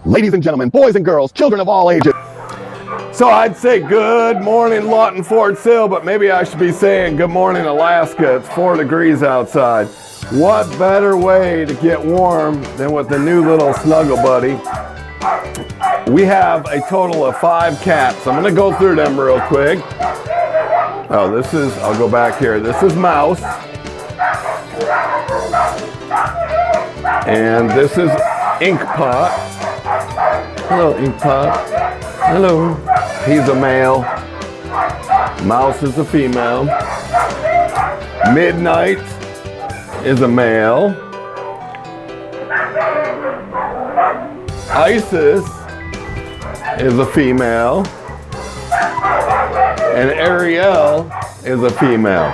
Ladies and gentlemen, boys and girls, children of all ages. So I'd say good morning Lawton Fort Sill, but maybe I should be saying good morning Alaska. It's 4 degrees outside. What better way to get warm than with the new little Snuggle Buddy? We have a total of 5 cats. I'm gonna go through them real quick. Oh, I'll go back here. This is Mouse. And this is Ink Pot. Hello, Ink Pot. Hello. He's a male. Mouse is a female. Midnight is a male. Isis is a female. And Ariel is a female.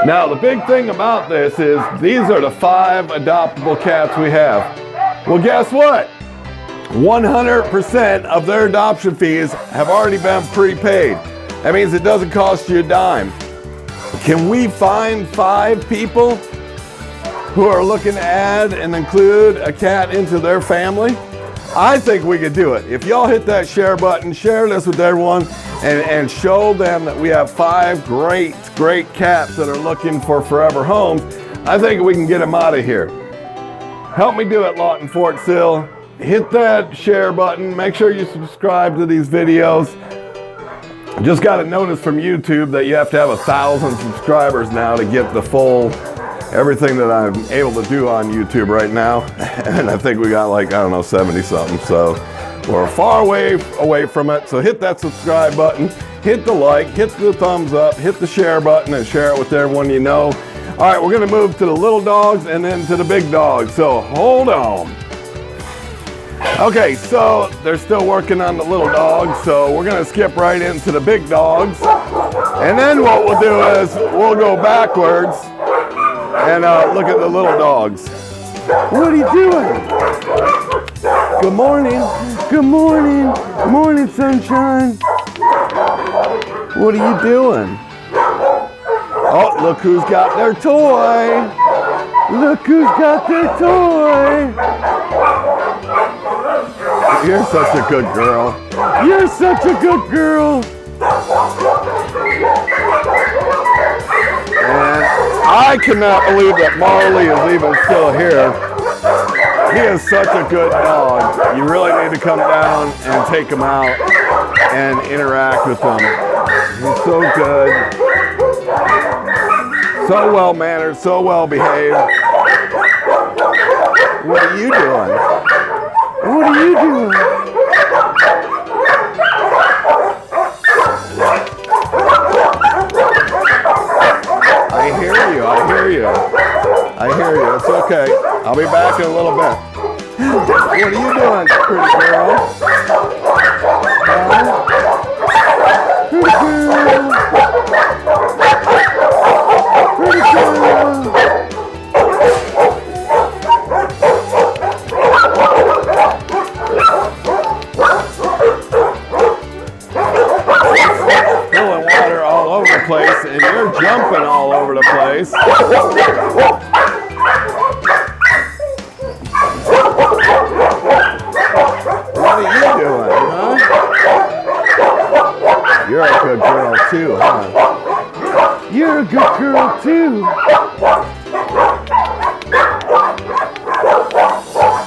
Now, the big thing about this is these are the 5 adoptable cats we have. Well, guess what? 100% of their adoption fees have already been prepaid. That means it doesn't cost you a dime. Can we find 5 people who are looking to add and include a cat into their family? I think we could do it. If y'all hit that share button, share this with everyone, and show them that we have 5 great cats that are looking for forever homes, I think we can get them out of here. Help me do it, Lawton Fort Sill. Hit that share button. Make sure you subscribe to these videos. Just got a notice from YouTube that you have to have 1,000 subscribers now to get the full everything that I'm able to do on YouTube right now. And I think we got like, I don't know, 70 something. So we're far away from it. So hit that subscribe button, hit the like, hit the thumbs up, hit the share button, and share it with everyone you know. All right, we're gonna move to the little dogs and then to the big dogs. So hold on. Okay, so they're still working on the little dogs, so we're gonna skip right into the big dogs. And then what we'll do is we'll go backwards and look at the little dogs. What are you doing? Good morning. Good morning. Morning, sunshine. What are you doing? Oh, look who's got their toy. Look who's got their toy. You're such a good girl. You're such a good girl. And I cannot believe that Marley is even still here. He is such a good dog. You really need to come down and take him out and interact with him. He's so good. So well mannered, so well behaved. What are you doing? What are you doing? I hear you. I hear you. It's okay. I'll be back in a little bit. What are you doing, pretty girl? Pretty girl. Pretty girl. Spilling water all over the place, and you're jumping all over the place. What are you doing, huh? You're a good girl too, huh? You're a good girl too.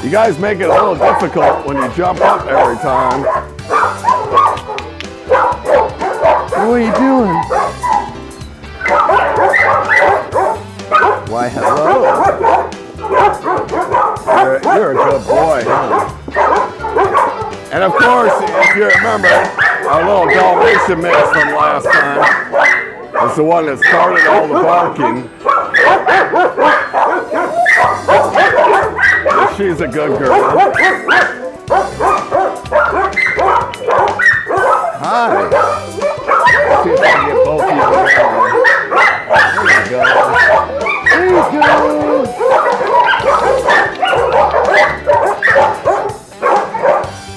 You guys make it a little difficult when you jump up every time. What are you doing? Why, hello. You're a good boy, huh? And of course, if you remember, our little Dalmatian mix from last time is the one that started all the barking. She's a good girl. Hi. See if I can get both of you around. There you go. There you go.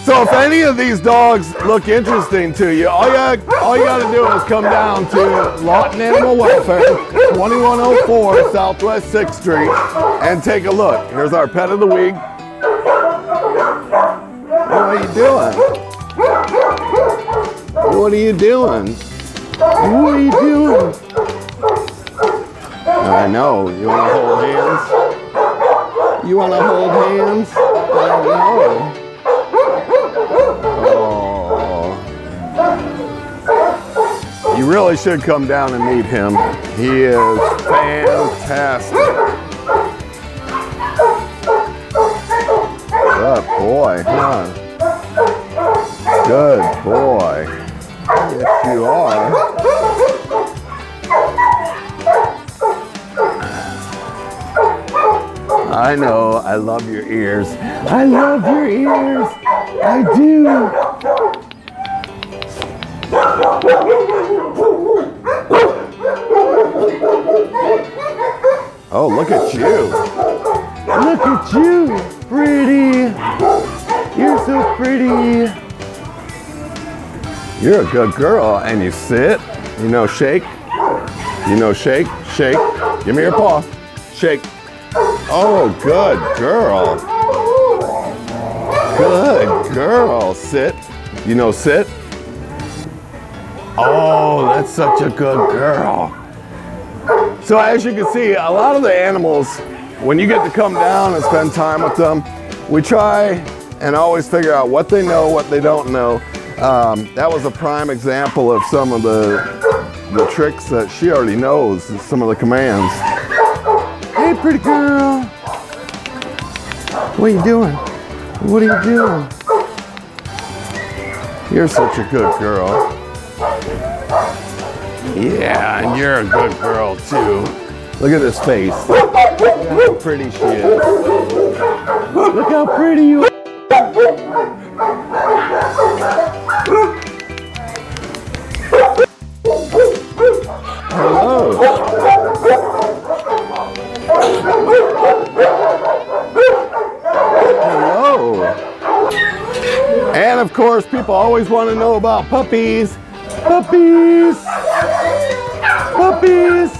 So if any of these dogs look interesting to you, all you got to do is come down to Lawton Animal Welfare, 2104 Southwest 6th Street, and take a look. Here's our pet of the week. are you doing? What are you doing? What are you doing? I know. You want to hold hands? You want to hold hands? I know. Oh. You really should come down and meet him. He is fantastic. Good boy, huh? Good boy. Yes, you are. I know, I love your ears. I love your ears. I do. Oh, look at you. Look at you. Pretty. You're so pretty. You're a good girl. And you sit. You know, shake. You know, shake. Shake. Give me your paw. Shake. Oh, good girl. Good girl. Sit. You know, sit. Oh, that's such a good girl. So as you can see, a lot of the animals, when you get to come down and spend time with them, we try and always figure out what they know, what they don't know. That was a prime example of some of the tricks that she already knows, some of the commands. Hey, pretty girl. What are you doing? What are you doing? You're such a good girl. Yeah, and you're a good girl too. Look at this face. Look how pretty she is. Look how pretty you are. Hello. Hello. And of course, people always want to know about puppies. Puppies. Puppies.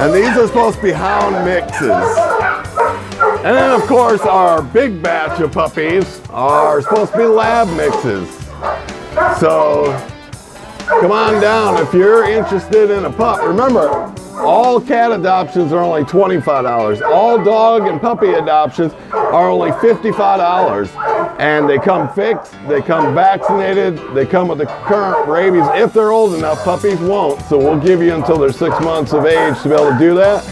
And these are supposed to be hound mixes. And then of course our big batch of puppies are supposed to be lab mixes. So come on down if you're interested in a pup. Remember, all cat adoptions are only $25. All dog and puppy adoptions are only $55. And they come fixed, they come vaccinated, they come with the current rabies. If they're old enough, puppies won't. So we'll give you until they're 6 months of age to be able to do that.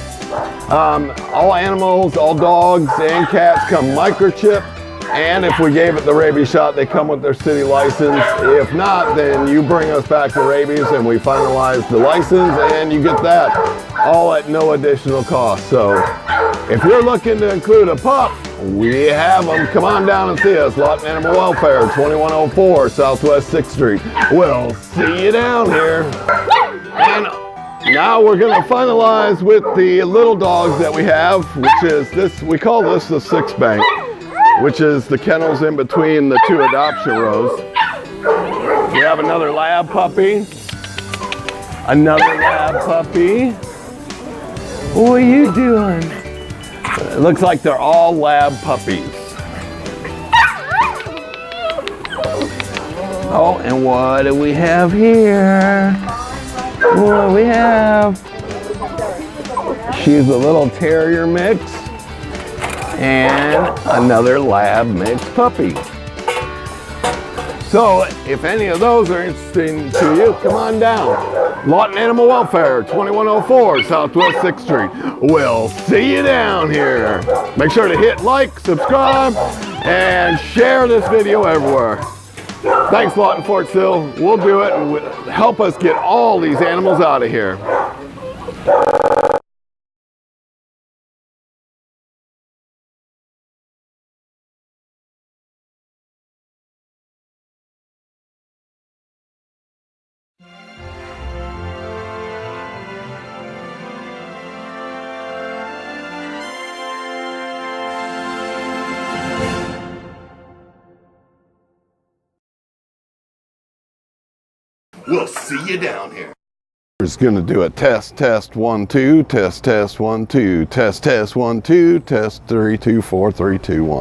All animals, all dogs and cats come microchipped. And if we gave it the rabies shot, they come with their city license. If not, then you bring us back the rabies and we finalize the license and you get that all at no additional cost. So if you're looking to include a pup, we have them. Come on down and see us. Lawton Animal Welfare, 2104 Southwest 6th Street. We'll see you down here. And now we're going to finalize with the little dogs that we have, which is this, we call this the 6 bank, which is the kennels in between the 2 adoption rows. We have another lab puppy. Another lab puppy. What are you doing? It looks like they're all lab puppies. Oh, and what do we have here? What do we have? She's a little terrier mix. And another lab mixed puppy. So if any of those are interesting to you, come on down. Lawton Animal Welfare, 2104 Southwest 6th Street. We'll see you down here. Make sure to hit like, subscribe, and share this video everywhere. Thanks, Lawton Fort Sill. We'll do it and help us get all these animals out of here. We'll see you down here. just gonna do a test 1 2, test 1 2, test 1 2, test 3 2 4 3 2 1.